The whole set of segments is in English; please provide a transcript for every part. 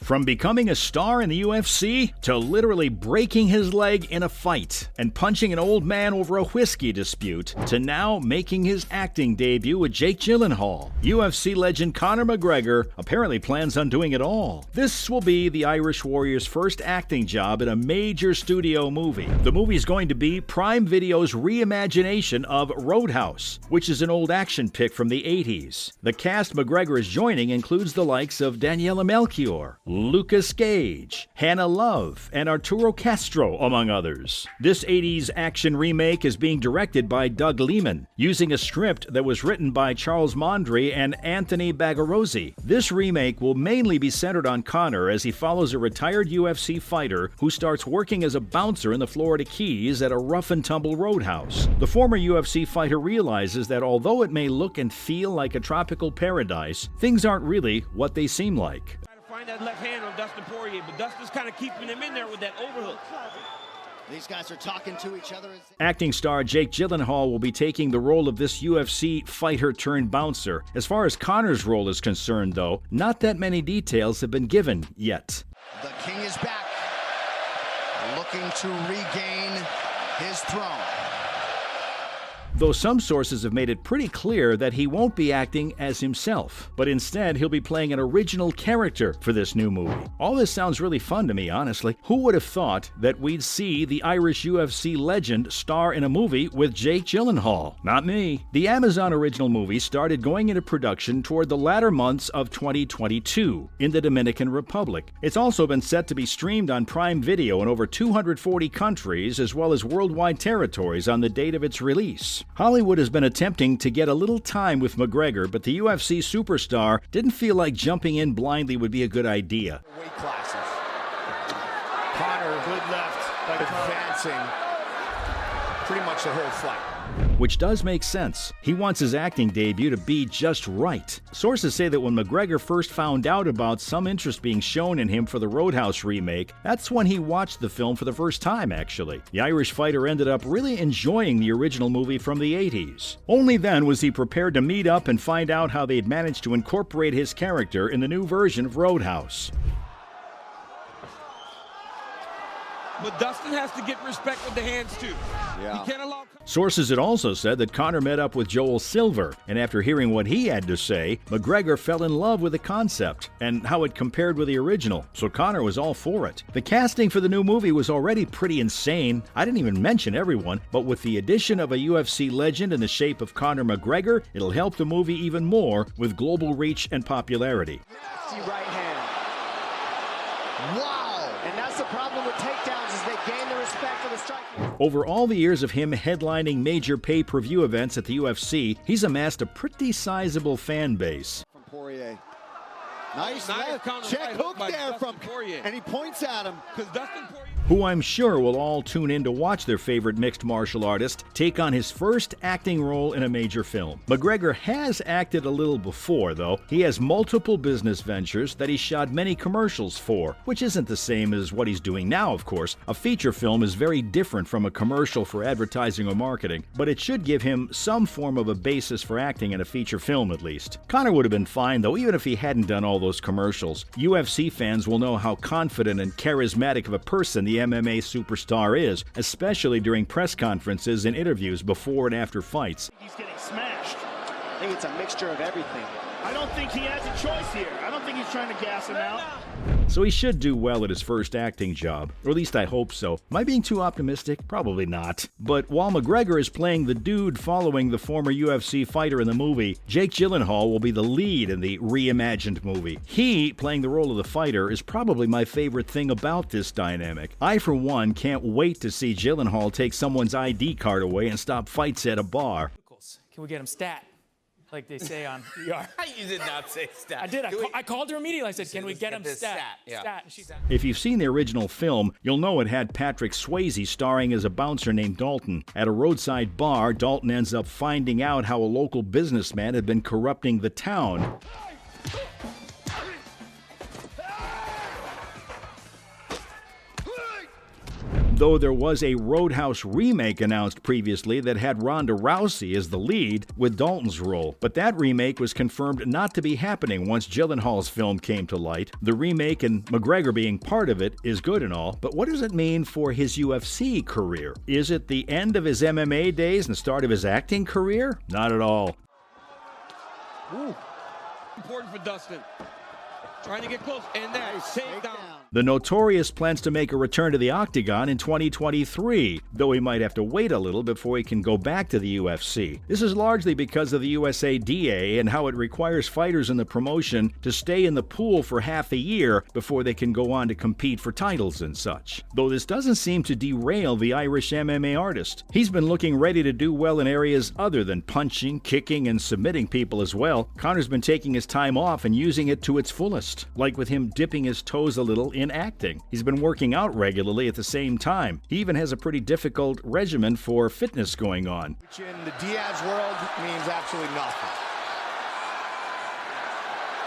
From becoming a star in the UFC to literally breaking his leg in a fight and punching an old man over a whiskey dispute to now making his acting debut with Jake Gyllenhaal, UFC legend Conor McGregor apparently plans on doing it all. This will be the Irish Warrior's first acting job in a major studio movie. The movie is going to be Prime Video's reimagination of Roadhouse, which is an old action pick from the 80s. The cast McGregor is joining includes the likes of Daniela Melchior, Lucas Gage, Hannah Love, and Arturo Castro, among others. This 80s action remake is being directed by Doug Liman, using a script that was written by Charles Mondry and Anthony Bagarozzi. This remake will mainly be centered on Conor as he follows a retired UFC fighter who starts working as a bouncer in the Florida Keys at a rough-and-tumble roadhouse. The former UFC fighter realizes that although it may look and feel like a tropical paradise, things aren't really what they seem like. Find that left hand on Dustin Poirier, but Dustin's kind of keeping him in there with that overhook. These guys are talking to each other. Acting star Jake Gyllenhaal will be taking the role of this UFC fighter turned bouncer. As far as Conor's role is concerned, though, not that many details have been given yet. The king is back, looking to regain his throne. Though some sources have made it pretty clear that he won't be acting as himself, but instead he'll be playing an original character for this new movie. All this sounds really fun to me, honestly. Who would have thought that we'd see the Irish UFC legend star in a movie with Jake Gyllenhaal? Not me. The Amazon original movie started going into production toward the latter months of 2022 in the Dominican Republic. It's also been set to be streamed on Prime Video in over 240 countries as well as worldwide territories on the date of its release. Hollywood has been attempting to get a little time with McGregor, but the UFC superstar didn't feel like jumping in blindly would be a good idea. Weight classes. Conor, good left, advancing pretty much the whole fight. Which does make sense. He wants his acting debut to be just right. Sources say that when McGregor first found out about some interest being shown in him for the Roadhouse remake, that's when he watched the film for the first time, actually. The Irish fighter ended up really enjoying the original movie from the 80s. Only then was he prepared to meet up and find out how they'd managed to incorporate his character in the new version of Roadhouse. But Dustin has to get respect with the hands, too. Yeah. He can't allow... Sources had also said that Conor met up with Joel Silver, and after hearing what he had to say, McGregor fell in love with the concept and how it compared with the original, so Conor was all for it. The casting for the new movie was already pretty insane. I didn't even mention everyone, but with the addition of a UFC legend in the shape of Conor McGregor, it'll help the movie even more with global reach and popularity. Nasty right hand. Wow! And that's the problem with takedowns, is they gain the respect of the striking. Over all the years of him headlining major pay-per-view events at the UFC, he's amassed a pretty sizable fan base. From Poirier. Nice Nice left. Check hook by there Dustin from Poirier. and he points at him. Because Dustin Poirier... Who I'm sure will all tune in to watch their favorite mixed martial artist take on his first acting role in a major film. McGregor has acted a little before, though. He has multiple business ventures that he shot many commercials for, which isn't the same as what he's doing now, of course. A feature film is very different from a commercial for advertising or marketing, but it should give him some form of a basis for acting in a feature film at least. Conor would have been fine, though, even if he hadn't done all those commercials. UFC fans will know how confident and charismatic of a person the MMA superstar is, especially during press conferences and interviews before and after fights. He's getting smashed. I think it's a mixture of everything. I don't think he has a choice here. I don't think he's trying to gas him out. So he should do well at his first acting job, or at least I hope so. Am I being too optimistic? Probably not. But while McGregor is playing the dude following the former UFC fighter in the movie, Jake Gyllenhaal will be the lead in the reimagined movie. He, playing the role of the fighter, is probably my favorite thing about this dynamic. I, for one, can't wait to see Gyllenhaal take someone's ID card away and stop fights at a bar. Can we get him stat? Like they say on ER. You did not say stat. I did. I called her immediately. I said, can we get him stat? Yeah. Stat. And she said, If you've seen the original film, you'll know it had Patrick Swayze starring as a bouncer named Dalton. At a roadside bar, Dalton ends up finding out how a local businessman had been corrupting the town. though there was a Roadhouse remake announced previously that had Ronda Rousey as the lead with Dalton's role. But that remake was confirmed not to be happening once Gyllenhaal's film came to light. The remake and McGregor being part of it is good and all, but what does it mean for his UFC career? Is it the end of his MMA days and start of his acting career? Not at all. Ooh. Important for Dustin. Trying to get close, and that is takedown. The Notorious plans to make a return to the octagon in 2023, though he might have to wait a little before he can go back to the UFC. This is largely because of the USADA and how it requires fighters in the promotion to stay in the pool for half a year before they can go on to compete for titles and such. Though this doesn't seem to derail the Irish MMA artist. He's been looking ready to do well in areas other than punching, kicking, and submitting people as well. Conor's been taking his time off and using it to its fullest, like with him dipping his toes a little in acting. He's been working out regularly at the same time. He even has a pretty difficult regimen for fitness going on. Which in the Diaz world means absolutely nothing.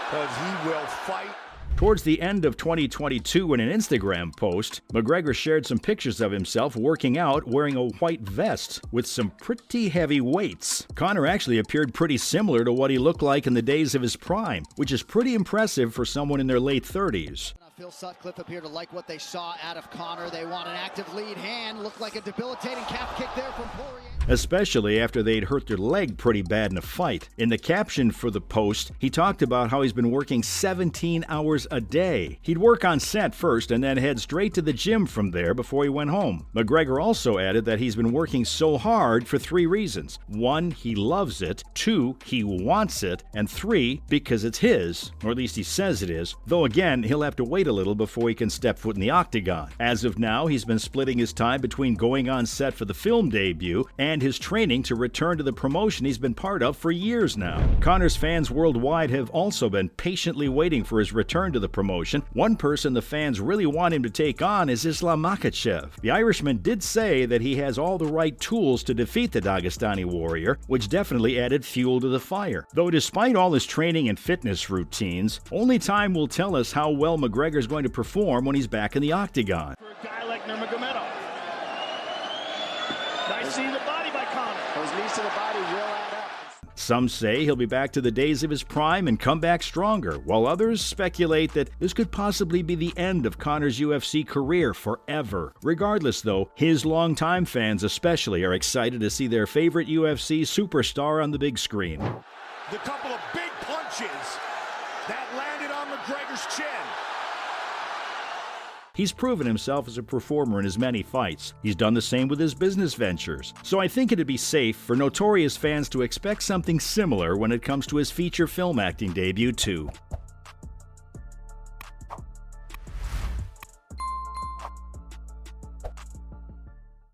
Because he will fight. Towards the end of 2022, in an Instagram post, McGregor shared some pictures of himself working out wearing a white vest with some pretty heavy weights. Conor actually appeared pretty similar to what he looked like in the days of his prime, which is pretty impressive for someone in their late 30s. Phil Sutcliffe appeared to like what they saw out of Conor. They want an active lead hand. Looked like a debilitating calf kick there from Poirier. Especially after they'd hurt their leg pretty bad in a fight. In the caption for the post, he talked about how he's been working 17 hours a day. He'd work on set first and then head straight to the gym from there before he went home. McGregor also added that he's been working so hard for 3 reasons. 1, he loves it. 2, he wants it. And 3, because it's his, or at least he says it is. Though again, he'll have to wait a little before he can step foot in the octagon. As of now, he's been splitting his time between going on set for the film debut and his training to return to the promotion he's been part of for years now. Conor's fans worldwide have also been patiently waiting for his return to the promotion. One person the fans really want him to take on is Islam Makhachev. The Irishman did say that he has all the right tools to defeat the Dagestani warrior, which definitely added fuel to the fire. Though despite all his training and fitness routines, only time will tell us how well McGregor's going to perform when he's back in the octagon. For a guy like Nurmagomedov. Nice seeing the body by Conor. Those knees to the body will add up. Some say he'll be back to the days of his prime and come back stronger, while others speculate that this could possibly be the end of Conor's UFC career forever. Regardless, though, his longtime fans especially are excited to see their favorite UFC superstar on the big screen. The couple of big punches that landed on McGregor's chin. He's proven himself as a performer in his many fights. He's done the same with his business ventures. So I think it'd be safe for Notorious fans to expect something similar when it comes to his feature film acting debut too.